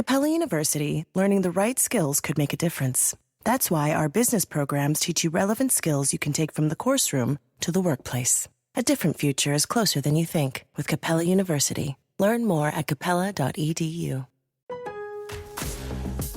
Capella University, learning the right skills could make a difference. That's why our business programs teach you relevant skills you can take from the course room to the workplace. A different future is closer than you think with Capella University. Learn more at capella.edu.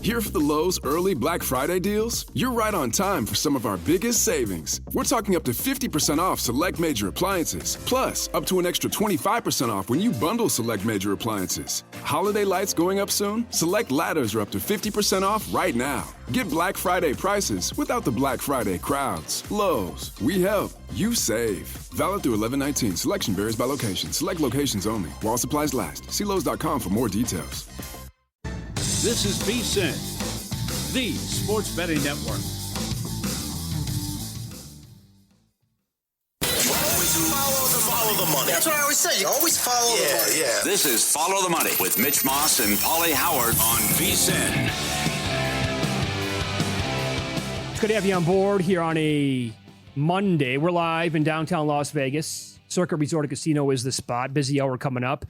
Here for the Lowe's early Black Friday deals? You're right on time for some of our biggest savings. We're talking up to 50% off select major appliances, plus up to an extra 25% off when you bundle select major appliances. Holiday lights going up soon? Select ladders are up to 50% off right now. Get Black Friday prices without the Black Friday crowds. Lowe's, we help, you save. Valid through 11/19. Selection varies by location. Select locations only. While supplies last. See Lowe's.com for more details. This is VSiN, the Sports Betting Network. Follow the money. That's what I always say. You always follow the money. Yeah. This is Follow the Money with Mitch Moss and Pauly Howard on VSiN. It's good to have you on board here on a Monday. We're live in downtown Las Vegas. Circuit Resort and Casino is the spot. Busy hour coming up.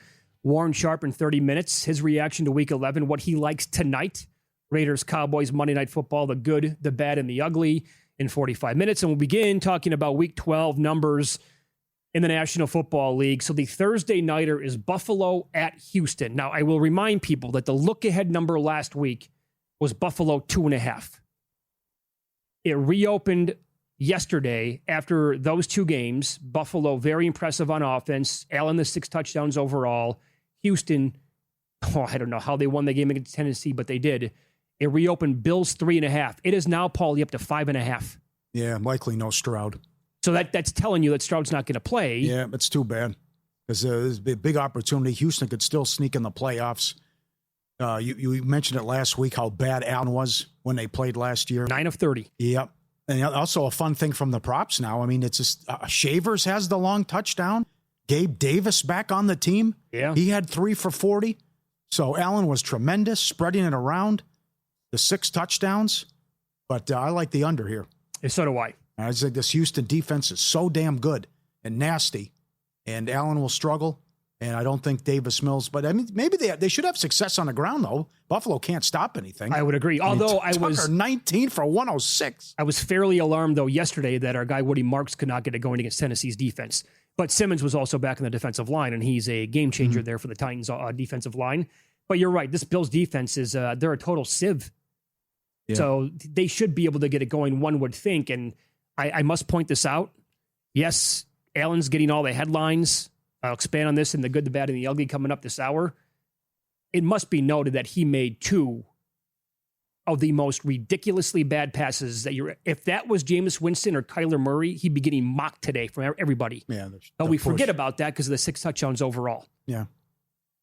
Warren Sharp in 30 minutes. His reaction to Week 11, what he likes tonight. Raiders, Cowboys, Monday Night Football, the good, the bad, and the ugly in 45 minutes. And we'll begin talking about Week 12 numbers in the National Football League. So the Thursday nighter is Buffalo at Houston. Now, I will remind people that the look-ahead number last week was Buffalo 2.5. It reopened yesterday after those two games. Buffalo, very impressive on offense. Allen, the 6 touchdowns overall. Houston, I don't know how they won the game against Tennessee, but they did. It reopened Bills 3.5. It is now, Pauly, up to 5.5. Yeah, likely no Stroud. So that's telling you that Stroud's not going to play. Yeah, it's too bad because there's a big opportunity. Houston could still sneak in the playoffs. You mentioned it last week how bad Allen was when they played last year. 9 of 30. Yep. And also a fun thing from the props now. I mean, it's just Shavers has the long touchdown. Gabe Davis back on the team. Yeah. He had 3 for 40. So Allen was tremendous, spreading it around. The 6 touchdowns. But I like the under here. And so do I. I think this Houston defense is so damn good and nasty. And Allen will struggle. And I don't think Davis Mills. But, I mean, maybe they should have success on the ground, though. Buffalo can't stop anything. I would agree. Although I was Tucker 19 for 106. I was fairly alarmed, though, yesterday that our guy Woody Marks could not get it going against Tennessee's defense. But Simmons was also back in the defensive line, and he's a game changer there for the Titans' defensive line. But you're right. This Bills defense is they're a total sieve. Yeah. So they should be able to get it going, one would think. And I must point this out. Yes, Allen's getting all the headlines. I'll expand on this in the good, the bad, and the ugly coming up this hour. It must be noted that he made 2 of the most ridiculously bad passes that if that was Jameis Winston or Kyler Murray, he'd be getting mocked today from everybody. Yeah, but we forget about that because of the 6 touchdowns overall. Yeah.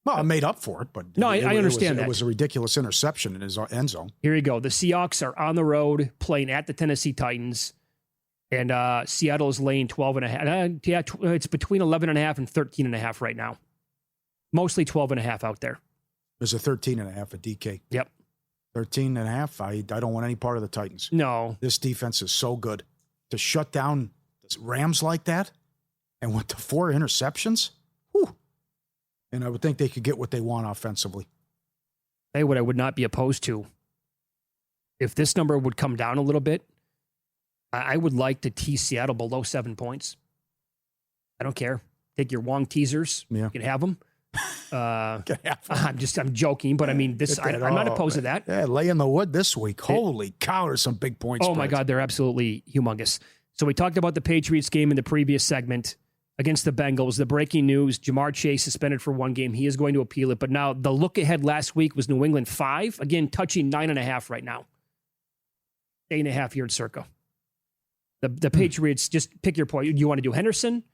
Well, I made up for it, but no, I understand that. It was a ridiculous interception in his end zone. Here you go. The Seahawks are on the road playing at the Tennessee Titans, and Seattle is laying 12.5. It's between 11.5 and 13.5 right now. Mostly 12.5 out there. There's a 13.5 at DK. Yep. 13.5. I don't want any part of the Titans. No. This defense is so good. To shut down the Rams like that and with the 4 interceptions, whew. And I would think they could get what they want offensively. Hey, what I would not be opposed to, if this number would come down a little bit, I would like to tease Seattle below 7 points. I don't care. Take your Wong teasers. Yeah. You can have them. I'm joking, but I mean, I'm not opposed to that. Yeah, lay in the wood this week. Holy cow, there's some big points. Oh my God, they're absolutely humongous. So we talked about the Patriots game in the previous segment against the Bengals. The breaking news, Jamar Chase suspended for 1 game. He is going to appeal it. But now the look ahead last week was New England 5. Again, touching 9.5 right now. 8.5 yard circa. The Patriots, just pick your point. Do you want to do Henderson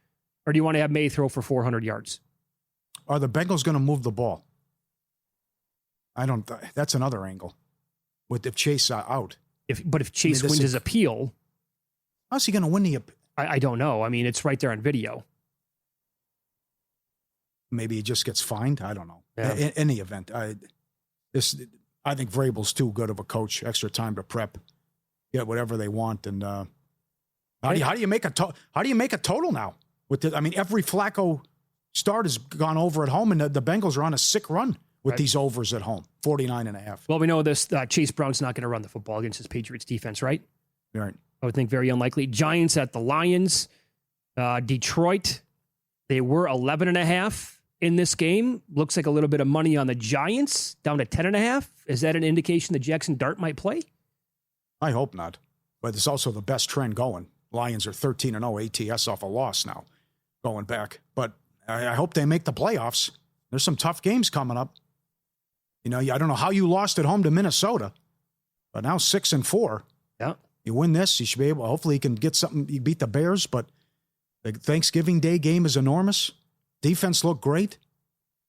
or do you want to have May throw for 400 yards? Are the Bengals going to move the ball? That's another angle. If Chase out. But if Chase wins his appeal. How's he going to win the appeal? I don't know. I mean, it's right there on video. Maybe he just gets fined. I don't know. Yeah. In any event, I think Vrabel's too good of a coach. Extra time to prep, get whatever they want, and how do you make a total now? Every Flacco start has gone over at home, and the Bengals are on a sick run with these overs at home, 49.5. Well, we know this. Chase Brown's not going to run the football against his Patriots defense, right? Right. I would think very unlikely. Giants at the Lions. Detroit, they were 11.5 in this game. Looks like a little bit of money on the Giants, down to 10.5. Is that an indication that Jackson Dart might play? I hope not. But it's also the best trend going. Lions are 13-0 ATS off a loss now, going back. But I hope they make the playoffs. There's some tough games coming up. You know, I don't know how you lost at home to Minnesota, but now 6-4. Yeah. You win this, you should be able, hopefully you can get something. You beat the Bears, but the Thanksgiving Day game is enormous. Defense looked great,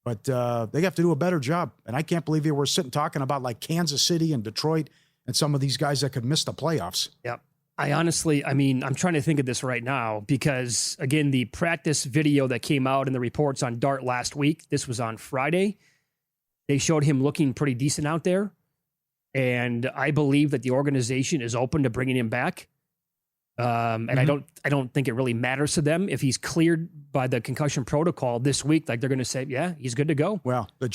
but they have to do a better job. And I can't believe we're sitting talking about like Kansas City and Detroit and some of these guys that could miss the playoffs. Yep. I'm trying to think of this right now because, again, the practice video that came out in the reports on Dart last week, this was on Friday. They showed him looking pretty decent out there. And I believe that the organization is open to bringing him back. And I don't think it really matters to them if he's cleared by the concussion protocol this week. Like they're going to say, yeah, he's good to go. Well, the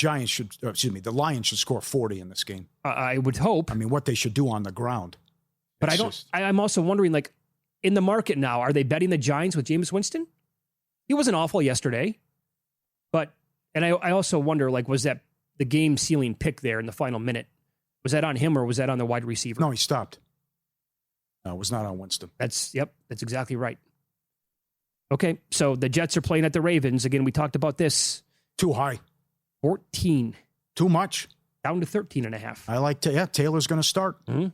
Lions should score 40 in this game. I would hope. I mean, what they should do on the ground. But I'm also wondering, like, in the market now, are they betting the Giants with Jameis Winston? He wasn't awful yesterday. And I also wonder, like, was that the game sealing pick there in the final minute? Was that on him or was that on the wide receiver? No, he stopped. No, it was not on Winston. That's exactly right. Okay, so the Jets are playing at the Ravens. Again, we talked about this. Too high. 14. Too much. Down to 13.5. I like Taylor's going to start. Mm-hmm.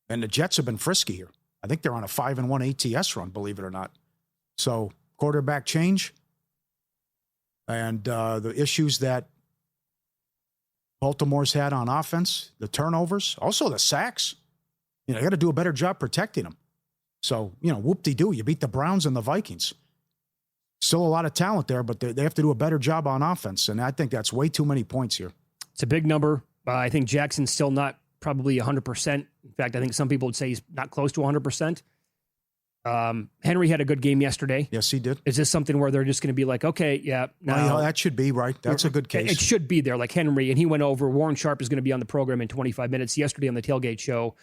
And the Jets have been frisky here. I think they're on a 5-1 ATS run, believe it or not. So quarterback change and the issues that Baltimore's had on offense, the turnovers, also the sacks. You got to do a better job protecting them. So, whoop-de-doo, you beat the Browns and the Vikings. Still a lot of talent there, but they have to do a better job on offense, and I think that's way too many points here. It's a big number. I think Jackson's still not probably 100%. In fact, I think some people would say he's not close to 100%. Henry had a good game yesterday. Yes, he did. Is this something where they're just going to be like, okay, yeah. Well, that should be, right? That's a good case. It should be there, like Henry, and he went over. Warren Sharp is going to be on the program in 25 minutes. Yesterday on the Tailgate Show,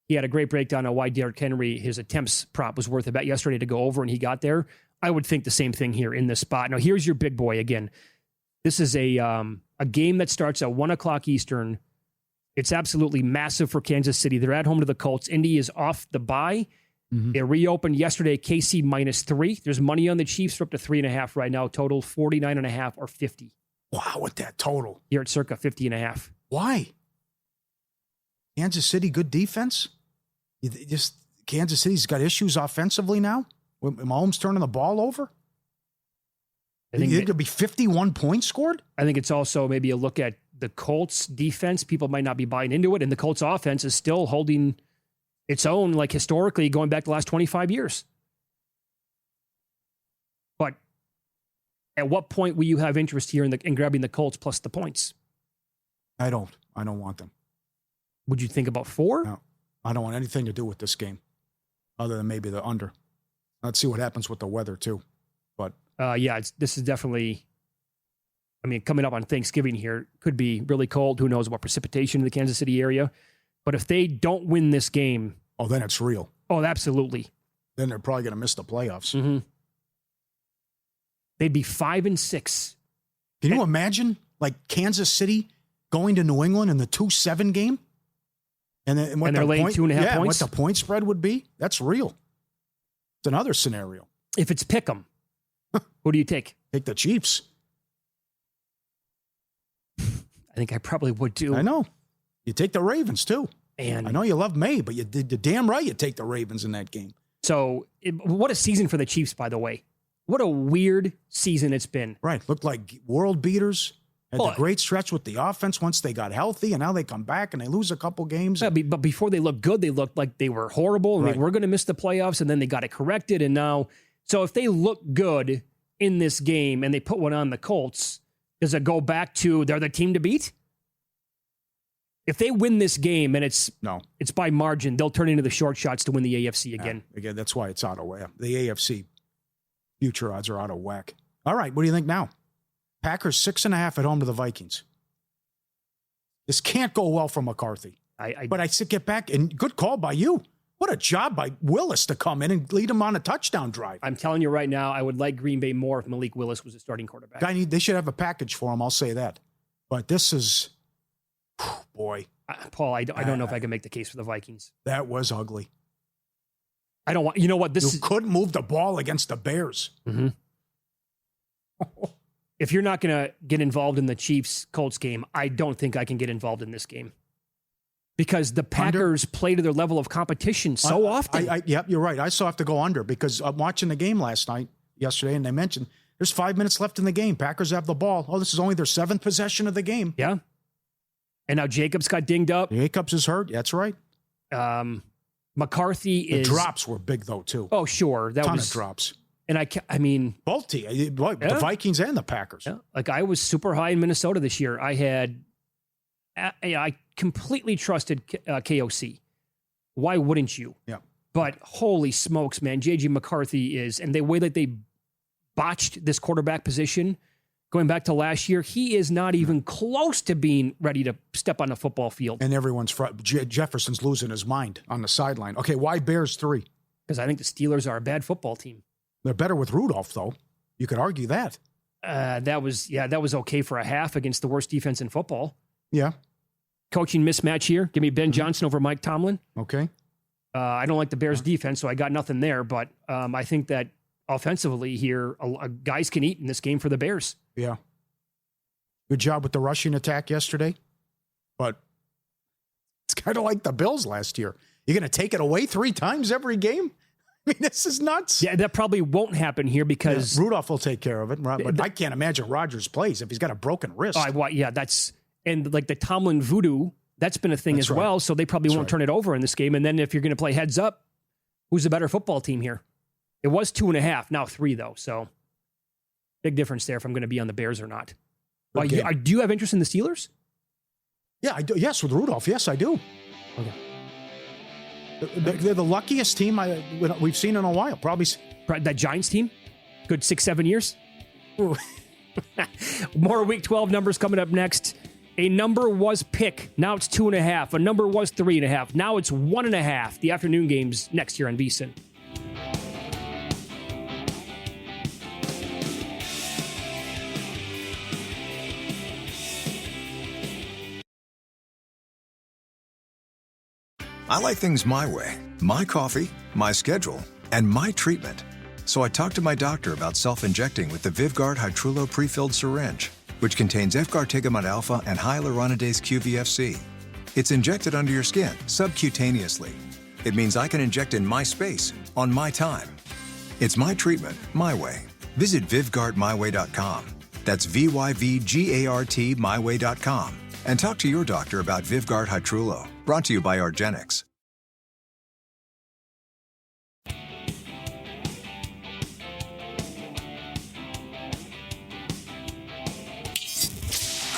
he had a great breakdown on why Derrick Henry, his attempts prop was worth a bet yesterday to go over, and he got there. I would think the same thing here in this spot. Now, here's your big boy again. This is a game that starts at 1 o'clock Eastern. It's absolutely massive for Kansas City. They're at home to the Colts. Indy is off the bye. Mm-hmm. It reopened yesterday, KC -3. There's money on the Chiefs for up to 3.5 right now. Total 49.5 or 50. Wow, with that total. Here at circa 50.5. Why? Kansas City, good defense? Kansas City's got issues offensively now? Mahomes turning the ball over? I think it could be 51 points scored? I think it's also maybe a look at the Colts defense. People might not be buying into it, and the Colts offense is still holding its own, like historically, going back the last 25 years. But at what point will you have interest here in grabbing the Colts plus the points? I don't want them. Would you think about 4? No, I don't want anything to do with this game other than maybe the under. Let's see what happens with the weather, too. But this is definitely, coming up on Thanksgiving here, could be really cold. Who knows about precipitation in the Kansas City area. But if they don't win this game... Oh, then it's real. Oh, absolutely. Then they're probably going to miss the playoffs. Mm-hmm. They'd be 5-6. Can you imagine, like, Kansas City going to New England in the 2-7 game? And they're laying 2.5 points? Yeah, what the point spread would be? That's real. It's another scenario. If it's pick'em, who do you take? Take the Chiefs. I think I probably would too. I know. You take the Ravens too. And I know you love May, but you did damn right you take the Ravens in that game. So, what a season for the Chiefs, by the way. What a weird season it's been. Right. Looked like world beaters. Had the great stretch with the offense once they got healthy, and now they come back and they lose a couple games. Yeah, but before they looked good, they looked like they were horrible, and they were going to miss the playoffs, and then they got it corrected, and now... So if they look good in this game and they put one on the Colts, does it go back to they're the team to beat? If they win this game and it's by margin, they'll turn into the short shots to win the AFC again. Again, that's why it's out of whack. The AFC future odds are out of whack. All right, what do you think now? Packers 6.5 at home to the Vikings. This can't go well for McCarthy. But I said, get back, and good call by you. What a job by Willis to come in and lead him on a touchdown drive. I'm telling you right now, I would like Green Bay more if Malik Willis was a starting quarterback. They should have a package for him, I'll say that. But this is, boy. Paul, I don't know if I can make the case for the Vikings. That was ugly. I don't want, you know what? You couldn't move the ball against the Bears. Mm-hmm. If you're not going to get involved in the Chiefs-Colts game, I don't think I can get involved in this game. Because the Packers play to their level of competition so often. Yep, you're right. I still have to go under because I'm watching the game yesterday, and they mentioned there's 5 minutes left in the game. Packers have the ball. Oh, this is only their 7th possession of the game. Yeah. And now Jacobs got dinged up. Jacobs is hurt. That's right. McCarthy the drops were big, though, too. Oh, sure. Ton of drops. And I mean... Both teams. The Vikings and the Packers. Yeah. Like, I was super high in Minnesota this year. I completely trusted KOC. Why wouldn't you? Yeah. But holy smokes, man, J.J. McCarthy and the way that they botched this quarterback position, going back to last year, he is not even close to being ready to step on the football field. And everyone's Jefferson's losing his mind on the sideline. Okay, why Bears 3? Because I think the Steelers are a bad football team. They're better with Rudolph, though. You could argue that. That was okay for a half against the worst defense in football. Yeah. Coaching mismatch here. Give me Ben Johnson over Mike Tomlin. Okay. I don't like the Bears' defense, so I got nothing there. But I think that offensively here, guys can eat in this game for the Bears. Yeah. Good job with the rushing attack yesterday. But it's kind of like the Bills last year. You're going to take it away 3 times every game? I mean, this is nuts. Yeah, that probably won't happen here because... Rudolph will take care of it. But I can't imagine Rodgers plays if he's got a broken wrist. That's... And like the Tomlin voodoo, that's been a thing as well. So they probably won't turn it over in this game. And then if you're going to play heads up, who's the better football team here? It was 2.5, now 3 though. So big difference there if I'm going to be on the Bears or not. Do you have interest in the Steelers? Yeah, I do. Yes, with Rudolph. Yes, I do. Okay. They're the luckiest team we've seen in a while. Probably that Giants team. Good 6-7 years. More Week 12 numbers coming up next. A number was pick. Now it's 2.5. A number was 3.5. Now it's 1.5. The afternoon games next year on VSiN. I like things my way. My coffee, my schedule, and my treatment. So I talked to my doctor about self-injecting with the Vyvgart Hytrulo pre-filled syringe, which contains F-gartigimod alpha and hyaluronidase QVFC. It's injected under your skin, subcutaneously. It means I can inject in my space, on my time. It's my treatment, my way. Visit VyvgartMyWay.com. That's VYVGART MyWay.com. And talk to your doctor about Vyvgart Hytrulo. Brought to you by argenx.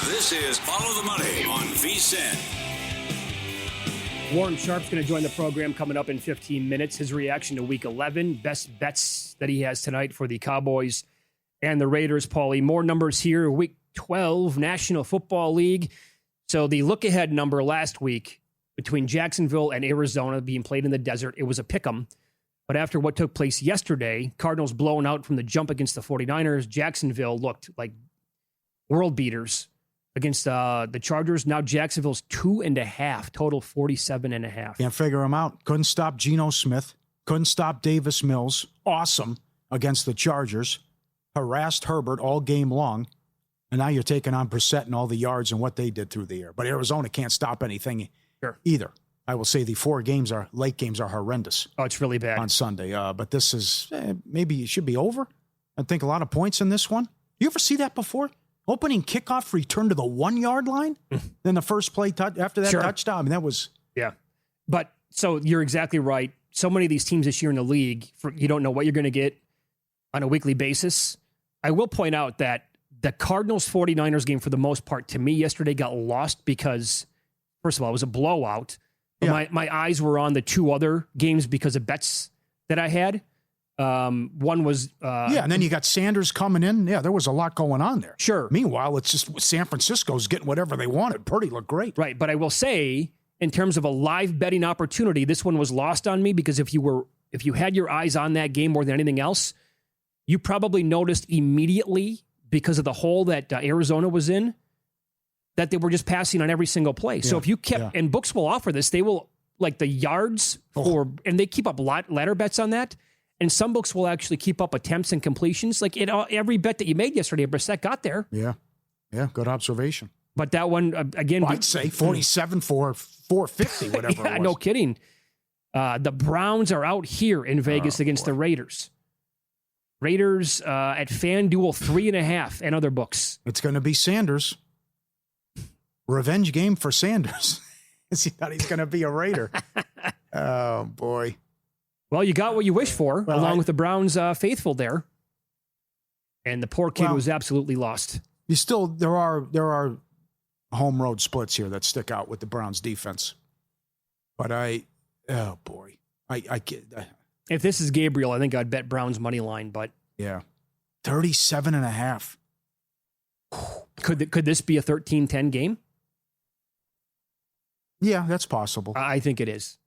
This is Follow the Money on VSiN. Warren Sharp's going to join the program coming up in 15 minutes. His reaction to Week 11, best bets that he has tonight for the Cowboys and the Raiders. Pauly, more numbers here. Week 12, National Football League. So the look-ahead number last week between Jacksonville and Arizona being played in the desert, it was a pick'em. But after what took place yesterday, Cardinals blown out from the jump against the 49ers. Jacksonville looked like world beaters against the Chargers. Now Jacksonville's 2.5, total 47.5. Can't figure them out. Couldn't stop Geno Smith. Couldn't stop Davis Mills. Awesome against the Chargers. Harassed Herbert all game long. And now you're taking on Brissett and all the yards and what they did through the air. But Arizona can't stop anything either. I will say the 4 late games are horrendous. Oh, it's really bad. On Sunday. But this is, maybe it should be over. I think a lot of points in this one. You ever see that before? Opening kickoff return to the 1-yard line? Then the first play after that touchdown. I mean, that was... Yeah. But, so you're exactly right. So many of these teams this year in the league, you don't know what you're going to get on a weekly basis. I will point out that the Cardinals-49ers game, for the most part, to me yesterday got lost because, first of all, it was a blowout. Yeah. My eyes were on the 2 other games because of bets that I had. One was and then you got Sanders coming in. Yeah, there was a lot going on there. Sure. Meanwhile, it's just San Francisco's getting whatever they wanted. Purdy looked great. Right, but I will say, in terms of a live betting opportunity, this one was lost on me because if you had your eyes on that game more than anything else, you probably noticed immediately because of the hole that Arizona was in that they were just passing on every single play. So if you kept, and books will offer this, they will, like the yards and they keep up ladder bets on that. And some books will actually keep up attempts and completions. Like every bet that you made yesterday, Brissett got there. Yeah. Yeah, good observation. But that one, again... I'd say 47 for 450, whatever it was. No kidding. The Browns are out here in Vegas against the Raiders. Raiders at FanDuel 3.5 and other books. It's going to be Sanders. Revenge game for Sanders. He thought he's going to be a Raider. Oh, boy. Well, you got what you wished for, along with the Browns faithful there. And the poor kid was absolutely lost. There are home road splits here that stick out with the Browns defense. But oh boy. If this is Gabriel, I think I'd bet Browns money line, but. Yeah. 37.5. Could this be a 13-10 game? Yeah, that's possible. I think it is.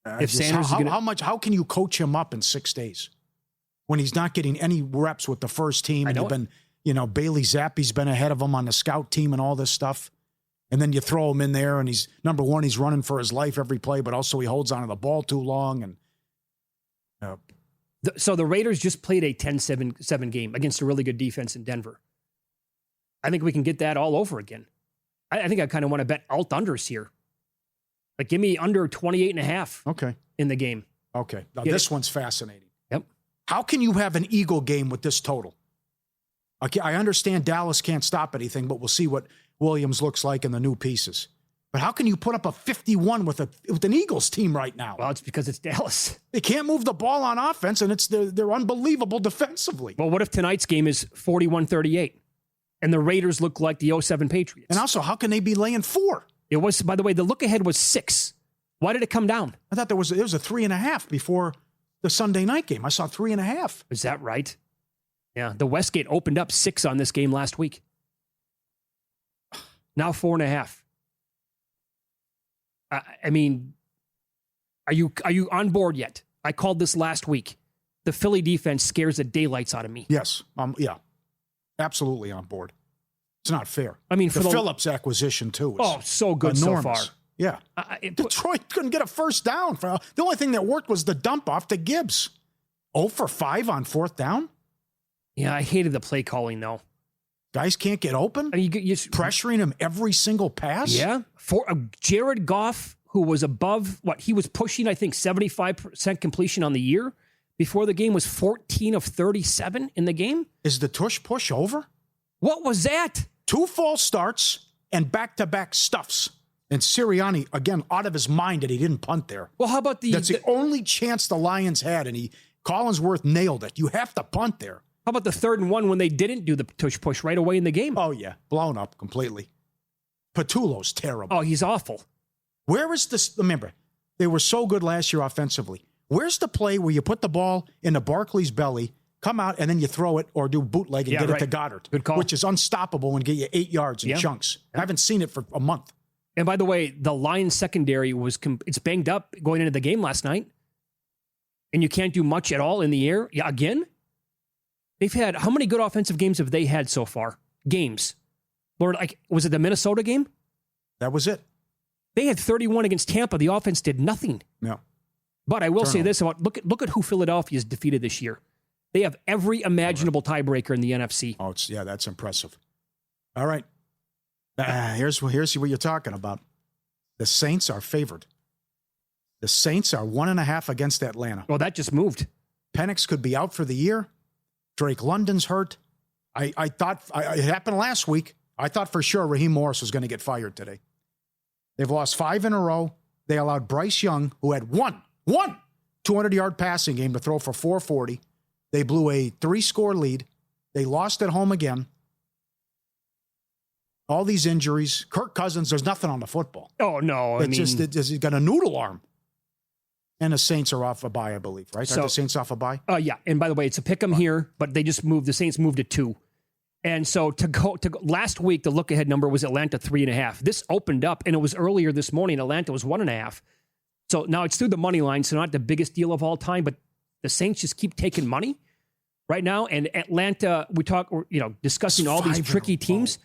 If Sanders how can you coach him up in 6 days when he's not getting any reps with the first team? And you've been, Bailey Zappi's been ahead of him on the scout team and all this stuff. And then you throw him in there and he's, number one, he's running for his life every play, but also he holds onto the ball too long. And So the Raiders just played a 10-7 game against a really good defense in Denver. I think we can get that all over again. I think I kind of want to bet alt-unders here. Like, give me under 28.5 in the game. Okay. Now, this one's fascinating. Yep. How can you have an Eagle game with this total? Okay, I understand Dallas can't stop anything, but we'll see what Williams looks like in the new pieces. But how can you put up a 51 with an Eagles team right now? Well, it's because it's Dallas. They can't move the ball on offense, and they're unbelievable defensively. Well, what if tonight's game is 41-38, and the Raiders look like the 07 Patriots? And also, how can they be laying 4? It was, by the way, the look ahead was 6. Why did it come down? I thought there was a 3.5 before the Sunday night game. I saw 3.5. Is that right? Yeah, the Westgate opened up 6 on this game last week. Now 4.5. I mean, are you on board yet? I called this last week. The Philly defense scares the daylights out of me. Yes, yeah, absolutely on board. It's not fair. I mean, the Phillips acquisition too. So good enormous. so far. Yeah, Detroit couldn't get a first down. The only thing that worked was the dump off to Gibbs. 0 for 5 on 4th down. Yeah, I hated the play calling though. Guys can't get open. I mean, you pressuring him every single pass. Yeah, for Jared Goff, who was above he was pushing, I think 75% completion on the year. Before the game was 14 of 37 in the game. Is the tush push over? What was that? 2 false starts and back-to-back stuffs. And Sirianni, again, out of his mind that he didn't punt there. Well, how about That's the only chance the Lions had, and Collinsworth nailed it. You have to punt there. How about the 3rd and 1 when they didn't do the tush push right away in the game? Oh, yeah. Blown up completely. Patullo's terrible. Oh, he's awful. Where is this? Remember, they were so good last year offensively. Where's the play where you put the ball into Barkley's belly, come out, and then you throw it or do bootleg and get it to Goddard? Good call. Which is unstoppable and get you 8 yards in chunks. I haven't seen it for a month. And by the way, the Lions secondary it's banged up going into the game last night. And you can't do much at all in the air. Yeah, again? They've had, how many good offensive games have they had so far? Games. Lord, was it the Minnesota game? That was it. They had 31 against Tampa. The offense did nothing. No. But I will say this about look at who Philadelphia's defeated this year. They have every imaginable tiebreaker in the NFC. Oh, that's impressive. All right. Here's what you're talking about. The Saints are favored. The Saints are 1.5 against Atlanta. Well, that just moved. Penix could be out for the year. Drake London's hurt. I thought it happened last week. I thought for sure Raheem Morris was going to get fired today. They've lost 5 in a row. They allowed Bryce Young, who had one 200-yard passing game to throw for 440. They blew a 3-score lead. They lost at home again. All these injuries. Kirk Cousins, there's nothing on the football. Oh, no. He's got a noodle arm. And the Saints are off a bye, I believe, right? So, are the Saints off a bye? Yeah. And by the way, it's a pick 'em here, but they just moved. The Saints moved to 2. And so to go last week, the look ahead number was Atlanta 3.5. This opened up, and it was earlier this morning. Atlanta was 1.5. So now it's through the money line. So not the biggest deal of all time, but the Saints just keep taking money right now. And Atlanta, we talk, discussing all these tricky teams.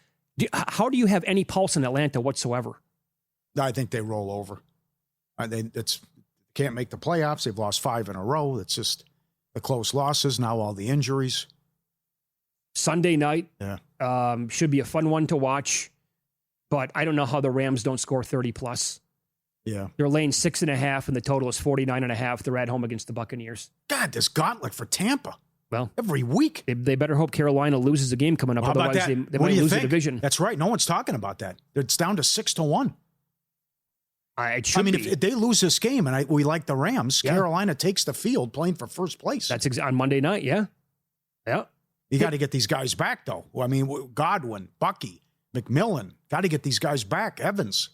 How do you have any pulse in Atlanta whatsoever? I think they roll over. Can't make the playoffs. They've lost 5 in a row. It's just the close losses. Now all the injuries. Sunday night should be a fun one to watch, but I don't know how the Rams don't score 30 plus. Yeah. They're laying 6.5, and the total is 49.5. They're at home against the Buccaneers. God, this gauntlet for Tampa. Well, every week. They better hope Carolina loses a game coming up. Otherwise, they might lose the division. That's right. No one's talking about that. It's down to 6-1. If they lose this game, and we like the Rams, Carolina takes the field playing for first place. That's on Monday night, yeah. You got to get these guys back, though. I mean, Godwin, Bucky, McMillan, got to get these guys back. Evans.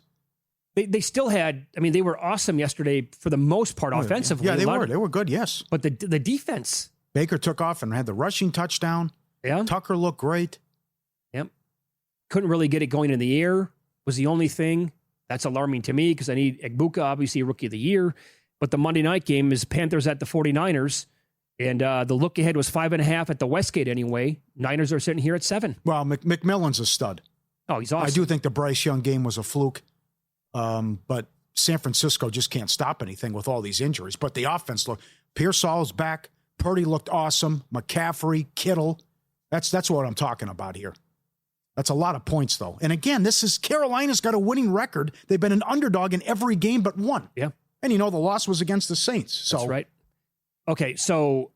They still had, they were awesome yesterday for the most part offensively. Yeah, they were. They were good, yes. But the defense. Baker took off and had the rushing touchdown. Yeah. Tucker looked great. Yep. Couldn't really get it going in the air was the only thing. That's alarming to me because I need Egbuka, obviously Rookie of the Year. But the Monday night game is Panthers at the 49ers. And the look ahead was 5.5 at the Westgate anyway. Niners are sitting here at 7. Well, McMillan's a stud. Oh, he's awesome. I do think the Bryce Young game was a fluke. But San Francisco just can't stop anything with all these injuries. But the offense looked. Pearsall's back. Purdy looked awesome. McCaffrey, Kittle. That's what I'm talking about here. That's a lot of points, though. And again, Carolina's got a winning record. They've been an underdog in every game but one. Yeah. And the loss was against the Saints. So. That's right. Okay, so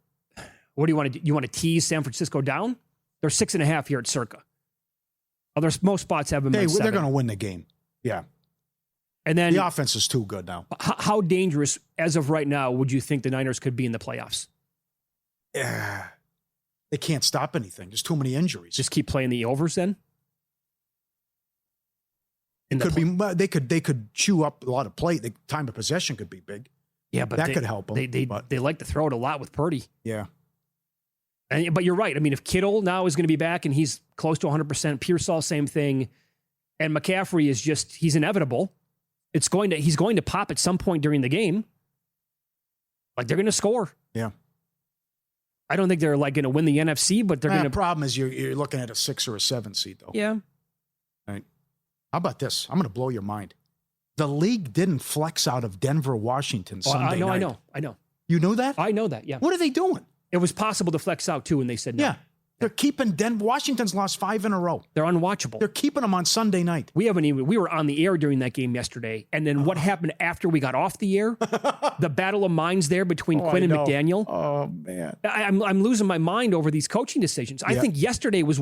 what do you want to do? You want to tease San Francisco down? They're 6.5 here at Circa. Most spots have them at 7. They're going to win the game. Yeah. And then the offense is too good now. How dangerous, as of right now, would you think the Niners could be in the playoffs? Yeah. They can't stop anything. There's too many injuries. Just keep playing the overs then? They could chew up a lot of play. The time of possession could be big. Yeah, but that could help them. They like to throw it a lot with Purdy. Yeah. But you're right. If Kittle now is going to be back and he's close to 100%, Pearsall, same thing. And McCaffrey is he's inevitable. He's going to pop at some point during the game. Like they're going to score. Yeah. I don't think they're going to win the NFC, but they're going to. The problem is you're looking at a 6 or a 7 seed, though. Yeah. All right. How about this? I'm going to blow your mind. The league didn't flex out of Denver, Washington Sunday night. I know. You knew that? I know that, yeah. What are they doing? It was possible to flex out, too, and they said no. Yeah. They're keeping Denver. Washington's lost 5 in a row. They're unwatchable. They're keeping them on Sunday night. We were on the air during that game yesterday, and then what happened after we got off the air? The battle of minds there between Quinn and McDaniel. Oh, man. I'm losing my mind over these coaching decisions. I think yesterday was,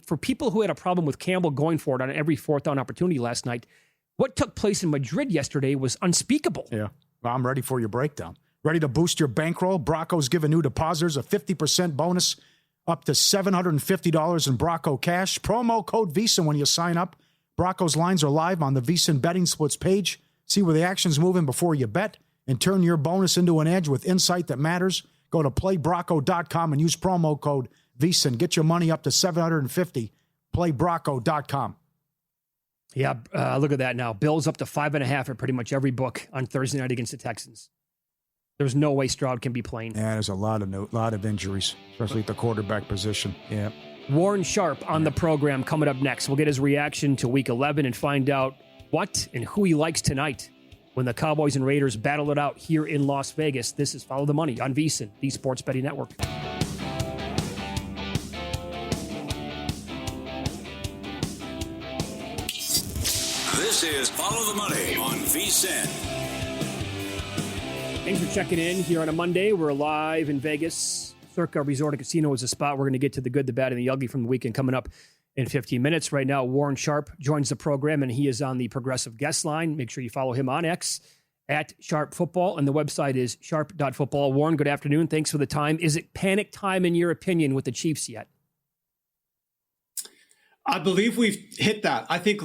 for people who had a problem with Campbell going for it on every 4th down opportunity last night, what took place in Madrid yesterday was unspeakable. Yeah. Well, I'm ready for your breakdown. Ready to boost your bankroll? Bracco's giving new depositors a 50% bonus up to $750 in Bracco cash. Promo code VEASAN when you sign up. Bracco's lines are live on the VEASAN betting splits page. See where the action's moving before you bet and turn your bonus into an edge with insight that matters. Go to playbracco.com and use promo code VEASAN. Get your money up to $750. Playbracco.com. Yeah, look at that now. Bills up to 5.5 at pretty much every book on Thursday night against the Texans. There's no way Stroud can be playing. Yeah, there's a lot of injuries, especially at the quarterback position. Yeah. Warren Sharp on the program coming up next. We'll get his reaction to Week 11 and find out what and who he likes tonight when the Cowboys and Raiders battle it out here in Las Vegas. This is Follow the Money on VEASAN, the Sports Betting Network. This is Follow the Money on VEASAN. Thanks for checking in here on a Monday. We're live in Vegas. Circa Resort and Casino is a spot. We're going to get to the good, the bad, and the ugly from the weekend coming up in 15 minutes. Right now, Warren Sharp joins the program, and he is on the Progressive Guest Line. Make sure you follow him on X at Sharp Football, and the website is sharp.football. Warren, good afternoon. Thanks for the time. Is it panic time, in your opinion, with the Chiefs yet? I believe we've hit that. I think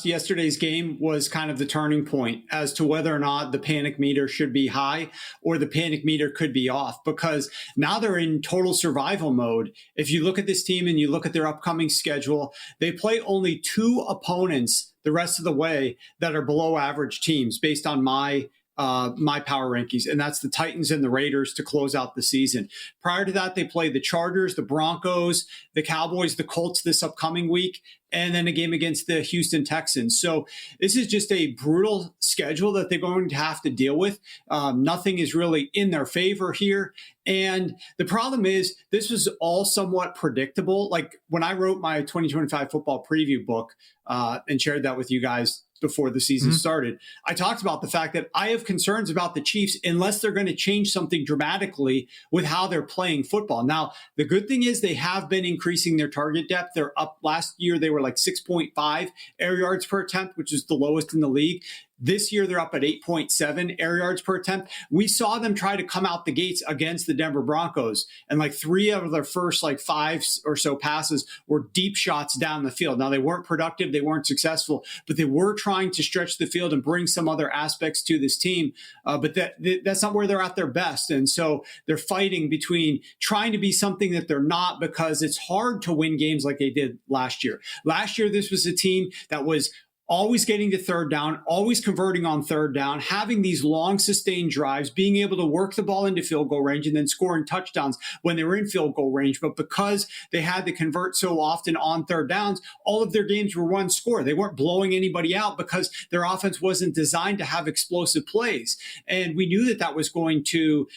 yesterday's game was kind of the turning point as to whether or not the panic meter should be high or the panic meter could be off, because now they're in total survival mode. If you look at this team and you look at their upcoming schedule, they play only 2 opponents the rest of the way that are below average teams based on my power rankings, and that's the Titans and the Raiders to close out the season. Prior to that, they played the Chargers, the Broncos, the Cowboys, the Colts this upcoming week, and then a game against the Houston Texans. So this is just a brutal schedule that they're going to have to deal with. Nothing is really in their favor here. And the problem is this was all somewhat predictable. Like when I wrote my 2025 football preview book and shared that with you guys before the season started, I talked about the fact that I have concerns about the Chiefs unless they're going to change something dramatically with how they're playing football. Now, the good thing is they have been increasing their target depth. They're up. Last year, they were like 6.5 air yards per attempt, which is the lowest in the league. This year, they're up at 8.7 air yards per attempt. We saw them try to come out the gates against the Denver Broncos, and like 3 out of their first 5 or so passes were deep shots down the field. Now, they weren't productive, they weren't successful, but they were trying to stretch the field and bring some other aspects to this team. But that's not where they're at their best. And so they're fighting between trying to be something that they're not, because it's hard to win games like they did last year. Last year, this was a team that was always getting to third down, always converting on third down, having these long sustained drives, being able to work the ball into field goal range and then scoring touchdowns when they were in field goal range. But because they had to convert so often on third downs, all of their games were one score. They weren't blowing anybody out because their offense wasn't designed to have explosive plays. And we knew that that was going to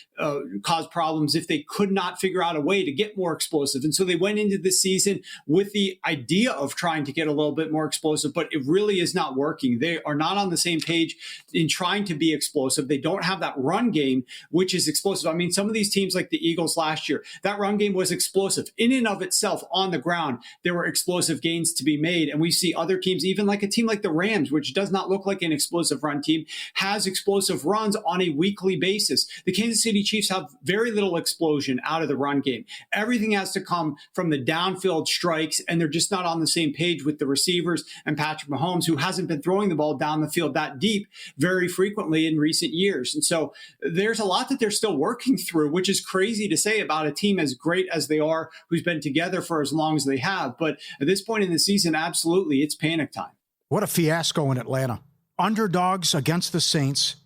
cause problems if they could not figure out a way to get more explosive. And so they went into this season with the idea of trying to get a little bit more explosive, but it really is not working. They are not on the same page in trying to be explosive. They don't have that run game, which is explosive. I mean, some of these teams like the Eagles last year, that run game was explosive. In and of itself, on the ground, there were explosive gains to be made. And we see other teams, even like a team like the Rams, which does not look like an explosive run team, has explosive runs on a weekly basis. The Kansas City Chiefs have very little explosion out of the run game. Everything has to come from the downfield strikes, and they're just not on the same page with the receivers and Patrick Mahomes, who hasn't been throwing the ball down the field that deep very frequently in recent years. And so there's a lot that they're still working through, which is crazy to say about a team as great as they are, who's been together for as long as they have. But at this point in the season, absolutely, it's panic time. What a fiasco in Atlanta. Underdogs against the Saints.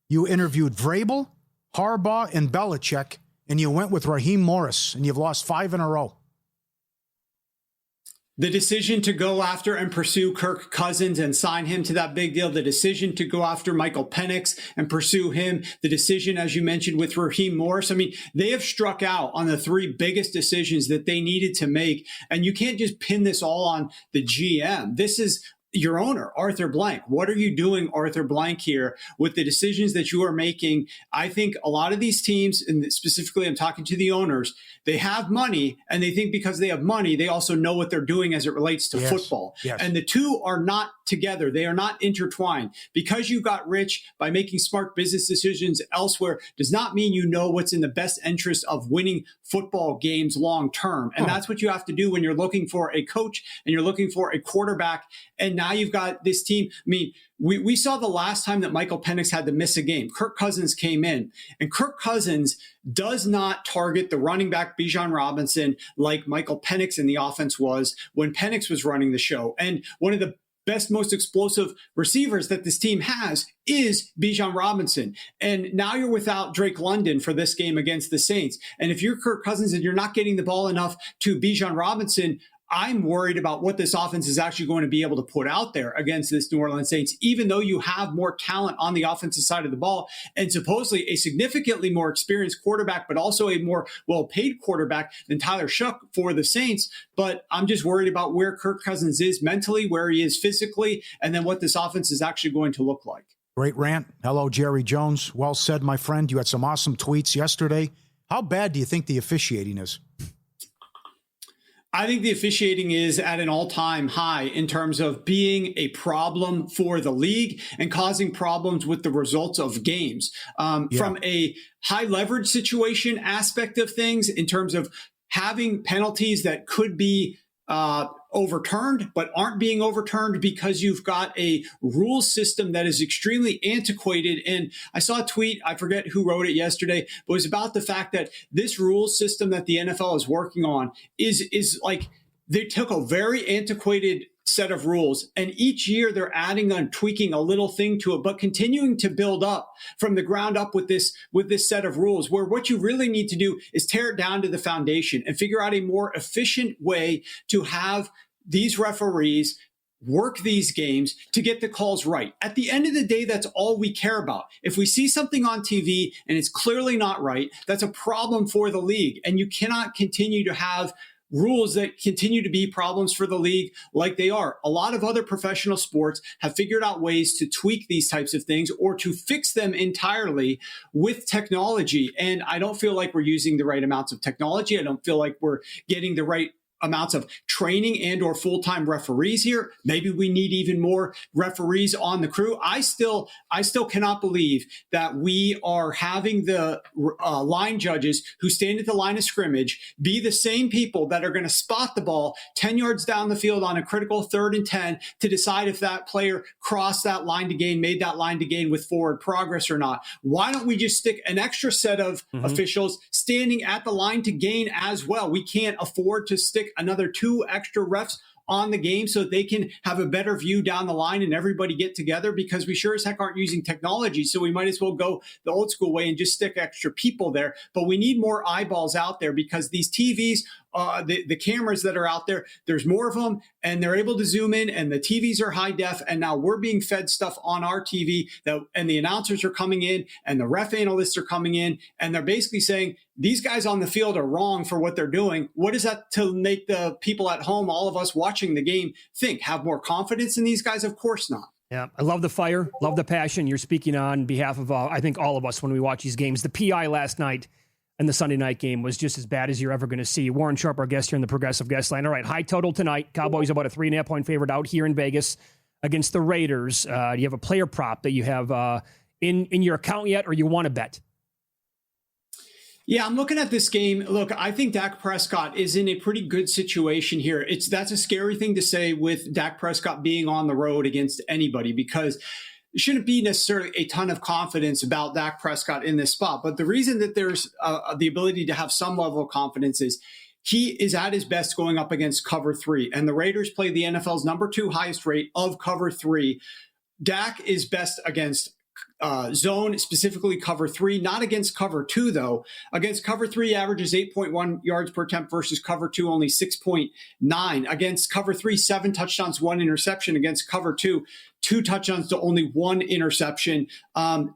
You interviewed Vrabel, Harbaugh, and Belichick, and you went with Raheem Morris, and you've lost 5 in a row. The decision to go after and pursue Kirk Cousins and sign him to that big deal, the decision to go after Michael Penix and pursue him, the decision, as you mentioned, with Raheem Morris. I mean, they have struck out on the 3 biggest decisions that they needed to make. And you can't just pin this all on the GM. This is your owner, Arthur Blank. What are you doing, Arthur Blank, here with the decisions that you are making? I think a lot of these teams, and specifically I'm talking to the owners, they have money, and they think because they have money, they also know what they're doing as it relates to football. Yes. And the two are not together. They are not intertwined. Because you got rich by making smart business decisions elsewhere does not mean you know what's in the best interest of winning football games long term. And that's what you have to do when you're looking for a coach and you're looking for a quarterback. And now you've got this team. I mean, we saw the last time that Michael Penix had to miss a game. Kirk Cousins came in, and Kirk Cousins does not target the running back Bijan Robinson like Michael Penix in the offense was when Penix was running the show. And one of the best, most explosive receivers that this team has is Bijan Robinson. And now you're without Drake London for this game against the Saints. And if you're Kirk Cousins and you're not getting the ball enough to Bijan Robinson, I'm worried about what this offense is actually going to be able to put out there against this New Orleans Saints, even though you have more talent on the offensive side of the ball and supposedly a significantly more experienced quarterback, but also a more well-paid quarterback than Tyler Shough for the Saints. But I'm just worried about where Kirk Cousins is mentally, where he is physically, and then what this offense is actually going to look like. Great rant. Hello, Jerry Jones. Well said, my friend. You had some awesome tweets yesterday. How bad do you think the officiating is? I think the officiating is at an all-time high in terms of being a problem for the league and causing problems with the results of games. From a high leverage situation aspect of things, in terms of having penalties that could be overturned, but aren't being overturned because you've got a rule system that is extremely antiquated. And I saw a tweet, I forget who wrote it yesterday, but it was about the fact that this rule system that the NFL is working on is like they took a very antiquated set of rules, and each year they're adding and tweaking a little thing to it, but continuing to build up from the ground up with this set of rules, where what you really need to do is tear it down to the foundation and figure out a more efficient way to have these referees work these games to get the calls right. At the end of the day, that's all we care about. If we see something on TV and it's clearly not right, that's a problem for the league, and you cannot continue to have rules that continue to be problems for the league like they are. A lot of other professional sports have figured out ways to tweak these types of things or to fix them entirely with technology. And I don't feel like we're using the right amounts of technology. I don't feel like we're getting the right amounts of training and or full-time referees here. Maybe we need even more referees on the crew. I still cannot believe that we are having the line judges who stand at the line of scrimmage be the same people that are going to spot the ball 10 yards down the field on a critical 3rd and 10 to decide if that player crossed that line to gain, made that line to gain with forward progress or not. Why don't we just stick an extra set of officials standing at the line to gain as well? We can't afford to stick another 2 extra refs on the game so that they can have a better view down the line and everybody get together, because we sure as heck aren't using technology. So we might as well go the old school way and just stick extra people there. But we need more eyeballs out there, because these TVs, the cameras that are out there, there's more of them and they're able to zoom in, and the TVs are high def. And now we're being fed stuff on our TV and the announcers are coming in and the ref analysts are coming in, and they're basically saying these guys on the field are wrong for what they're doing. What is that to make the people at home, all of us watching the game, think? Have more confidence in these guys? Of course not. Yeah, I love the fire, love the passion. You're speaking on behalf of, I think, all of us when we watch these games. The PI last night and the Sunday night game was just as bad as you're ever going to see. Warren Sharp, our guest here in the Progressive Guest Line. All right, high total tonight. Cowboys about a 3.5-point favorite out here in Vegas against the Raiders. Do you have a player prop that you have in your account yet, or you want to bet? Yeah, I'm looking at this game. Look, I think Dak Prescott is in a pretty good situation here. That's a scary thing to say with Dak Prescott being on the road against anybody, because there shouldn't be necessarily a ton of confidence about Dak Prescott in this spot. But the reason that there's the ability to have some level of confidence is he is at his best going up against cover 3. And the Raiders play the NFL's number 2 highest rate of cover 3. Dak is best against zone, specifically cover 3, not against cover 2, though. Against cover 3, averages 8.1 yards per attempt versus cover 2, only 6.9. Against cover 3, 7 touchdowns, 1 interception. Against cover 2, 2 touchdowns to only 1 interception.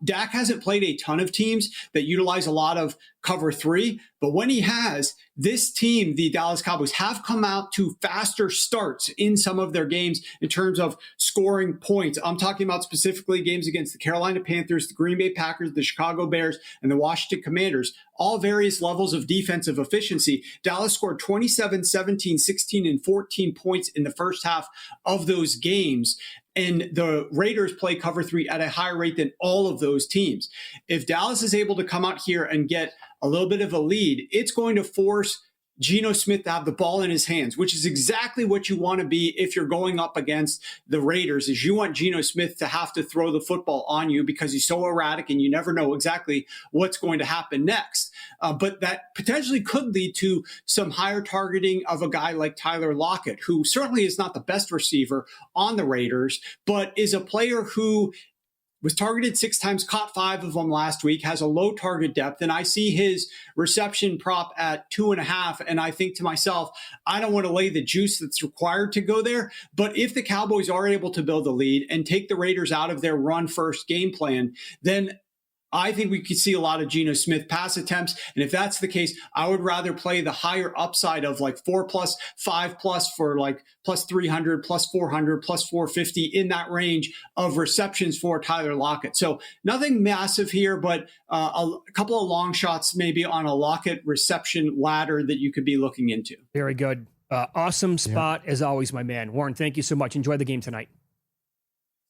Dak hasn't played a ton of teams that utilize a lot of cover 3, but when he has, this team, the Dallas Cowboys, have come out to faster starts in some of their games in terms of scoring points. I'm talking about specifically games against the Carolina Panthers, the Green Bay Packers, the Chicago Bears, and the Washington Commanders. All various levels of defensive efficiency. Dallas scored 27, 17, 16, and 14 points in the first half of those games. And the Raiders play cover 3 at a higher rate than all of those teams. If Dallas is able to come out here and get a little bit of a lead, it's going to force Geno Smith to have the ball in his hands, which is exactly what you want to be if you're going up against the Raiders, is you want Geno Smith to have to throw the football on you because he's so erratic and you never know exactly what's going to happen next. But that potentially could lead to some higher targeting of a guy like Tyler Lockett, who certainly is not the best receiver on the Raiders, but is a player who was targeted 6 times, caught 5 of them last week, has a low target depth, and I see his reception prop at 2.5, and I think to myself, I don't want to lay the juice that's required to go there, but if the Cowboys are able to build a lead and take the Raiders out of their run-first game plan, then I think we could see a lot of Geno Smith pass attempts. And if that's the case, I would rather play the higher upside of like 4+, 5+ for like plus 300, plus 400, plus 450 in that range of receptions for Tyler Lockett. So nothing massive here, but a couple of long shots maybe on a Lockett reception ladder that you could be looking into. Very good. Awesome spot as always, my man. Warren, thank you so much. Enjoy the game tonight.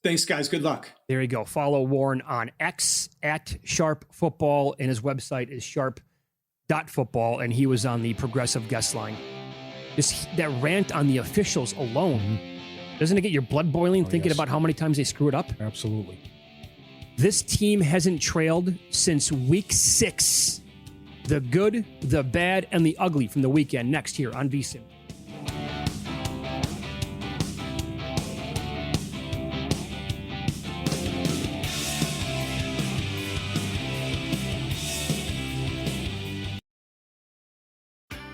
Thanks, guys. Good luck. There you go. Follow Warren on X at Sharp Football, and his website is sharp.football, and he was on the Progressive Guest Line That rant on the officials alone, doesn't it get your blood boiling thinking about how many times they screw it up? Absolutely. This team hasn't trailed since week 6. The good, the bad, and the ugly from the weekend. Next here on VSiN.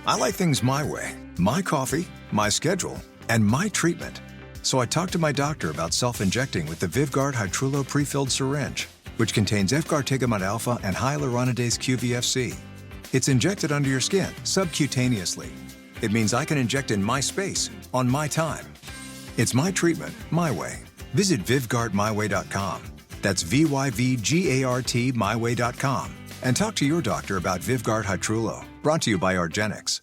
I like things my way. My coffee, my schedule, and my treatment. So I talked to my doctor about self-injecting with the VivGuard Hytrulo prefilled syringe, which contains Efgartigimod alpha and hyaluronidase QVFC. It's injected under your skin, subcutaneously. It means I can inject in my space, on my time. It's my treatment, my way. Visit VivGuardMyWay.com. That's VYVGART MyWay.com. And talk to your doctor about VivGuard Hytrulo. Brought to you by argenx.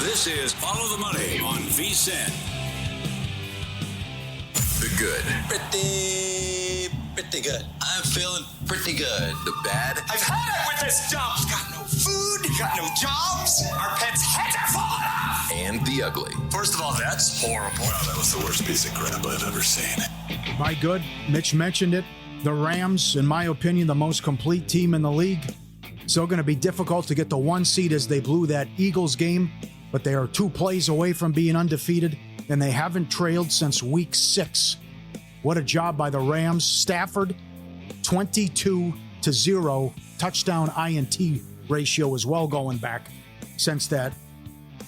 This is Follow the Money on VSiN. The good. Pretty good. I'm feeling pretty good. The bad. I've had it with this job. Got no food, got no jobs. Our pets' heads are falling off. And the ugly. First of all, that's horrible. Wow, that was the worst piece of crap I've ever seen. My good, Mitch mentioned it. The Rams, in my opinion, the most complete team in the league. Still going to be difficult to get the 1 seed as they blew that Eagles game, but they are 2 plays away from being undefeated, and they haven't trailed since week 6. What a job by the Rams. Stafford, 22-0 touchdown INT ratio as well going back since that.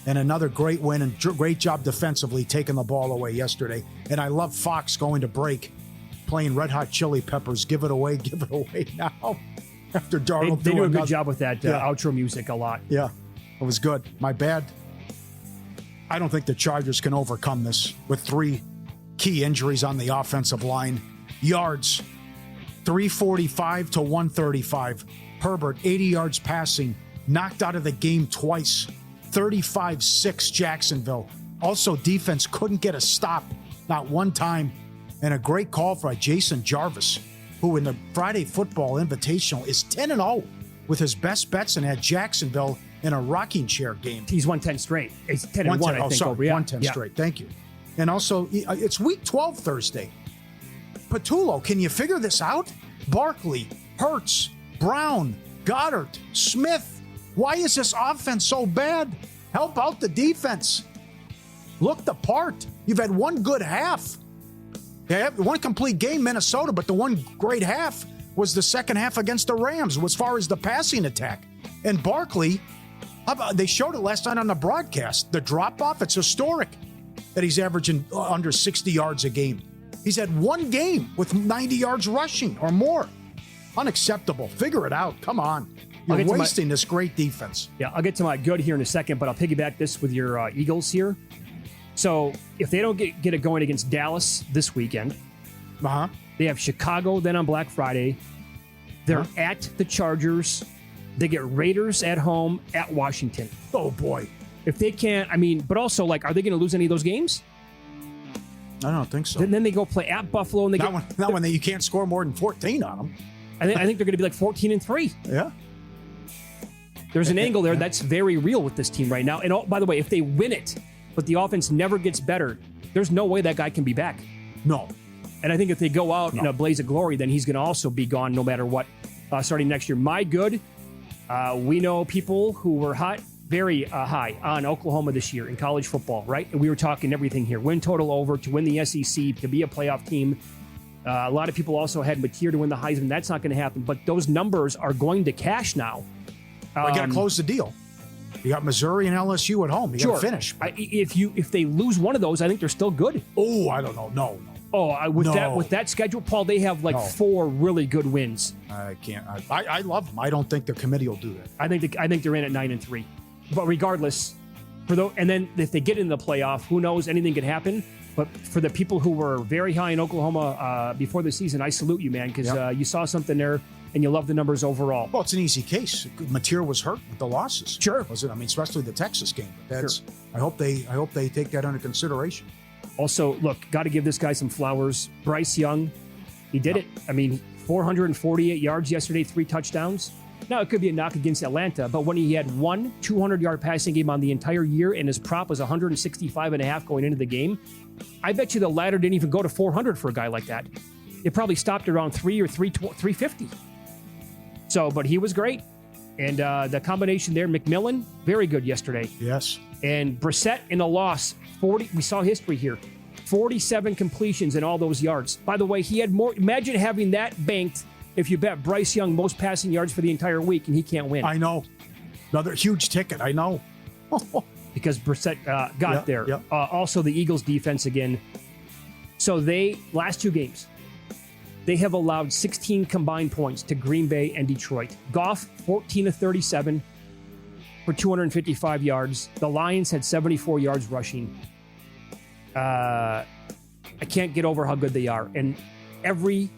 And another great win and great job defensively taking the ball away yesterday. And I love Fox going to break, playing Red Hot Chili Peppers. Give it away now. After Darnold They do a good job with that outro music a lot. Yeah, it was good. My bad. I don't think the Chargers can overcome this with 3 key injuries on the offensive line. Yards, 345 to 135. Herbert, 80 yards passing, knocked out of the game twice. 35-6 Jacksonville. Also, defense couldn't get a stop, not one time. And a great call by Jason Jarvis, who in the Friday Football Invitational is 10-0 with his best bets and had Jacksonville in a rocking chair game. He's won 10 straight. It's 10-1, I think. Sorry, 110 straight. Thank you. And also, it's week 12 Thursday. Patullo, can you figure this out? Barkley, Hurts, Brown, Goddard, Smith. Why is this offense so bad? Help out the defense. Look the part. You've had 1 good half. They have 1 complete game, Minnesota, but the 1 great half was the second half against the Rams as far as the passing attack. And Barkley, they showed it last night on the broadcast. The drop-off, it's historic that he's averaging under 60 yards a game. He's had 1 game with 90 yards rushing or more. Unacceptable. Figure it out. Come on. You're wasting this great defense. Yeah, I'll get to my good here in a second, but I'll piggyback this with your Eagles here. So if they don't get it going against Dallas this weekend, they have Chicago then on Black Friday. They're at the Chargers. They get Raiders at home at Washington. Oh, boy. If they can't, but also, are they going to lose any of those games? I don't think so. Then they go play at Buffalo. And not when you can't score more than 14 on them. I think they're going to be 14-3. Yeah. There's an angle there that's very real with this team right now. And by the way, if they win it, but the offense never gets better, there's no way that guy can be back. No. And I think if they go out in a blaze of glory, then he's going to also be gone no matter what starting next year. My good, we know people who were very high on Oklahoma this year in college football, right? And we were talking everything here. Win total over, to win the SEC, to be a playoff team. A lot of people also had Mateer to win the Heisman. That's not going to happen. But those numbers are going to cash now. We got to close the deal. You got Missouri and LSU at home. You got to finish. If they lose one of those, I think they're still good. Oh, I don't know. No. Oh, with that schedule, Paul, they have 4 really good wins. I can't. I love them. I don't think the committee will do that. I think they're in at 9-3. But regardless, and then if they get into the playoff, who knows? Anything could happen. But for the people who were very high in Oklahoma before the season, I salute you, man, because you saw something there and you love the numbers overall. Well, it's an easy case. Mateer was hurt with the losses. Sure. Was it? Especially the Texas game. But that's. Sure. I hope they take that under consideration. Also, look, got to give this guy some flowers. Bryce Young, He did it. I mean, 448 yards yesterday, 3 touchdowns. Now, it could be a knock against Atlanta, but when he had one 200-yard passing game on the entire year and his prop was 165.5 going into the game, I bet you the ladder didn't even go to 400 for a guy like that. It probably stopped around 350. So, but he was great. And the combination there, McMillan, very good yesterday. Yes. And Brissett in a loss, 40. We saw history here. 47 completions and all those yards. By the way, he had more. Imagine having that banked if you bet Bryce Young most passing yards for the entire week and he can't win. I know. Another huge ticket. I know. Because Brissett got there. Yeah. Also, the Eagles defense again. So last 2 games, they have allowed 16 combined points to Green Bay and Detroit. Goff, 14 of 37 for 255 yards. The Lions had 74 yards rushing. I can't get over how good they are. And every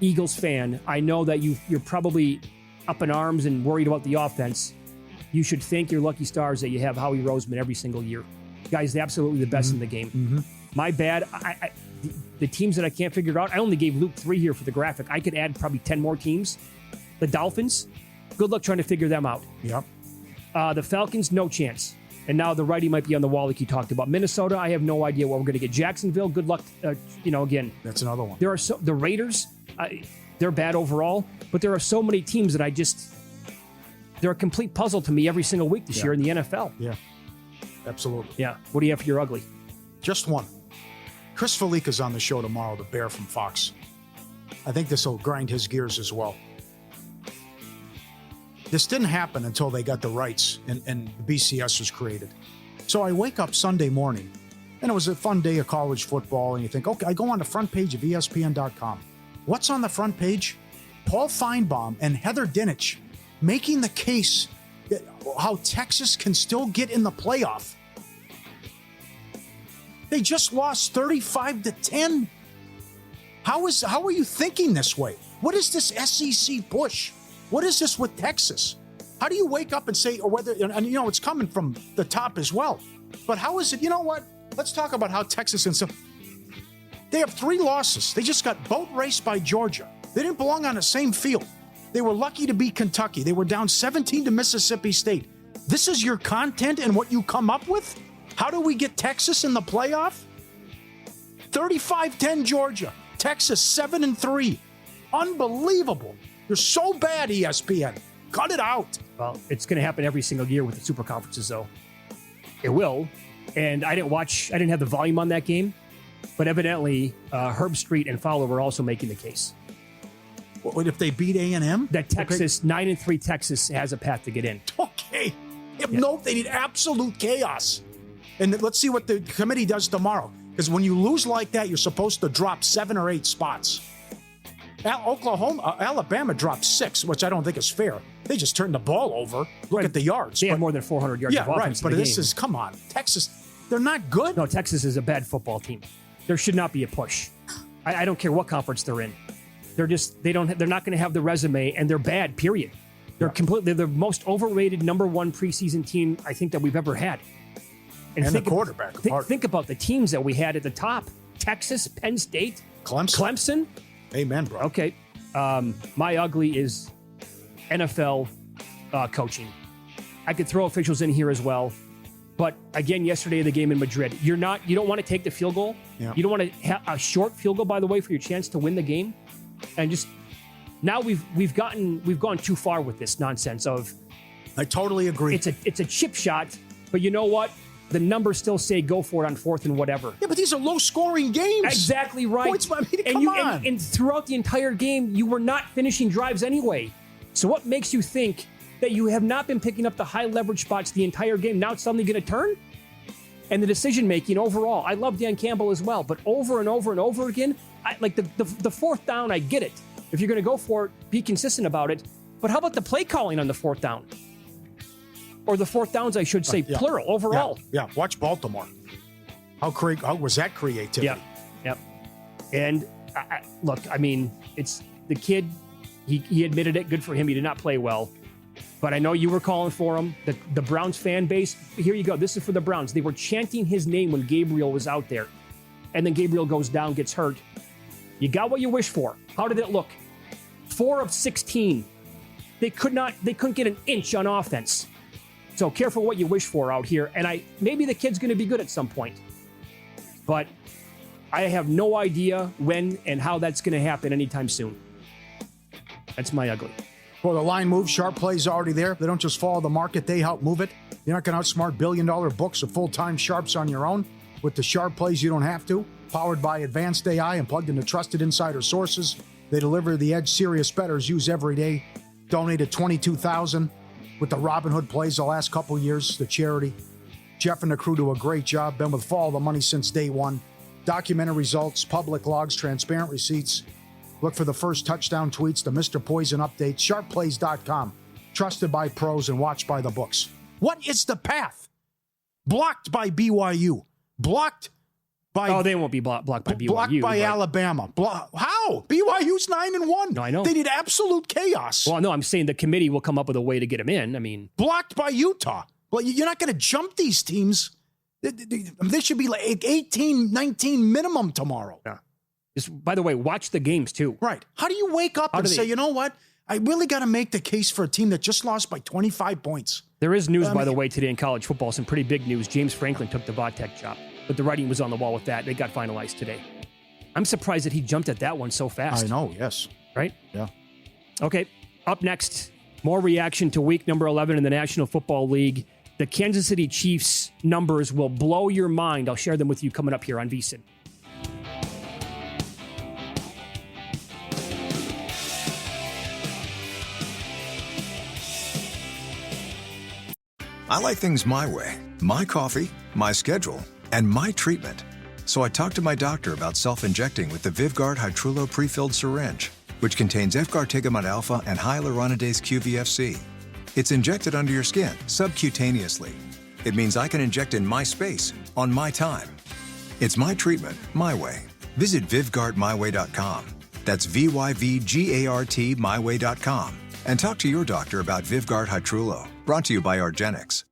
Eagles fan, I know that you're probably up in arms and worried about the offense. You should thank your lucky stars that you have Howie Roseman every single year. Guy's absolutely the best in the game. Mm-hmm. My bad. The teams that I can't figure out, I only gave Luke 3 here for the graphic. I could add probably 10 more teams. The Dolphins, good luck trying to figure them out. Yep. The Falcons, no chance. And now the righty might be on the wall like you talked about. Minnesota, I have no idea what we're going to get. Jacksonville, good luck. Again. That's another one. The Raiders, they're bad overall, but there are so many teams that they're a complete puzzle to me every single week this year in the NFL. Yeah, absolutely. Yeah. What do you have for your ugly? Just one. Chris Felica's on the show tomorrow, the Bear from Fox. I think this will grind his gears as well. This didn't happen until they got the rights and the BCS was created. So I wake up Sunday morning, and it was a fun day of college football, and you think, okay, I go on the front page of ESPN.com. What's on the front page? Paul Feinbaum and Heather Dinich making the case that how Texas can still get in the playoff. They just lost 35-10. How are you thinking this way? What is this SEC push? What is this with Texas? How do you wake up and say, or whether, and it's coming from the top as well. But how is it, you know what? Let's talk about how Texas and stuff. They have 3 losses. They just got boat raced by Georgia. They didn't belong on the same field. They were lucky to beat Kentucky. They were down 17 to Mississippi State. This is your content and what you come up with? How do we get Texas in the playoff? 35-10 Georgia. Texas 7-3. Unbelievable. You're so bad, ESPN. Cut it out. Well, it's going to happen every single year with the super conferences, though. It will. And I didn't have the volume on that game, but evidently Herb Street and Fowler were also making the case. What if they beat A&M? That Texas, 9-3 Texas has a path to get in. Okay. No, they need absolute chaos. And let's see what the committee does tomorrow. Because when you lose like that, you're supposed to drop 7 or 8 spots. Alabama dropped 6, which I don't think is fair. They just turned the ball over. Look at the yards. They had more than 400 yards of offense but in the this game. is, come on. Texas, they're not good. No, Texas is a bad football team. There should not be a push. I don't care what conference they're in. They're not going to have the resume, and they're bad, period. They're the most overrated number 1 preseason team I think that we've ever had. And the quarterback. Think about the teams that we had at the top. Texas, Penn State, Clemson. Amen, bro. Okay. My ugly is NFL coaching. I could throw officials in here as well. But again, yesterday the game in Madrid, you don't want to take the field goal. Yeah. You don't want to have a short field goal, by the way, for your chance to win the game. And just now we've gone too far with this nonsense of. I totally agree. It's a chip shot, but you know what? The numbers still say go for it on 4th and whatever. Yeah, but these are low-scoring games. Exactly right. Points, come on. And throughout the entire game, you were not finishing drives anyway. So what makes you think that you have not been picking up the high-leverage spots the entire game? Now it's suddenly going to turn? And the decision-making overall, I love Dan Campbell as well, but over and over and over again, like the 4th down, I get it. If you're going to go for it, be consistent about it. But how about the play calling on the 4th down? Or the 4th downs, I should say, plural, overall. Yeah, watch Baltimore. How was that creativity? Yep. And look, I mean, it's the kid, he admitted it, good for him. He did not play well. But I know you were calling for him. The Browns fan base, here you go. This is for the Browns. They were chanting his name when Gabriel was out there. And then Gabriel goes down, gets hurt. You got what you wish for. How did it look? 4 of 16. They couldn't get an inch on offense. So careful what you wish for out here. And maybe the kid's going to be good at some point. But I have no idea when and how that's going to happen anytime soon. That's my ugly. Well, the line move, sharp plays already there. They don't just follow the market, they help move it. You're not going to outsmart billion-dollar books of full-time sharps on your own. With the sharp plays, you don't have to. Powered by advanced AI and plugged into trusted insider sources, they deliver the edge serious bettors use every day. Donated $22,000 with the Robinhood plays the last couple years, the charity. Jeff and the crew do a great job. Been with Follow the Money since day one. Documented results, public logs, transparent receipts. Look for the first touchdown tweets, the Mr. Poison updates, sharpplays.com. Trusted by pros and watched by the books. What is the path? Blocked by BYU. Blocked by... Oh, they won't be blocked by BYU. Blocked by Alabama. How? BYU's 9-1. No, I know. They need absolute chaos. Well, no, I'm saying the committee will come up with a way to get them in. I mean... Blocked by Utah. Well, you're not going to jump these teams. They should be like 18, 19 minimum tomorrow. Yeah. Just, by the way, watch the games too. Right. How do you wake up and say, you know what? I really got to make the case for a team that just lost by 25 points. There is news, by the way, today in college football. Some pretty big news. James Franklin took the Vodtech job, but the writing was on the wall with that. They got finalized today. I'm surprised that he jumped at that one so fast. I know, yes. Right? Yeah. Okay, up next, more reaction to week number 11 in the National Football League. The Kansas City Chiefs numbers will blow your mind. I'll share them with you coming up here on VSiN. I like things my way. My coffee, my schedule, and my treatment. So I talked to my doctor about self-injecting with the VivGuard Hytrulo pre-filled syringe, which contains efgartigimod alpha and hyaluronidase QVFC. It's injected under your skin, subcutaneously. It means I can inject in my space, on my time. It's my treatment, my way. Visit VivGuardMyWay.com. That's VYVGART MyWay.com. And talk to your doctor about VivGuard Hytrulo, brought to you by Argenix.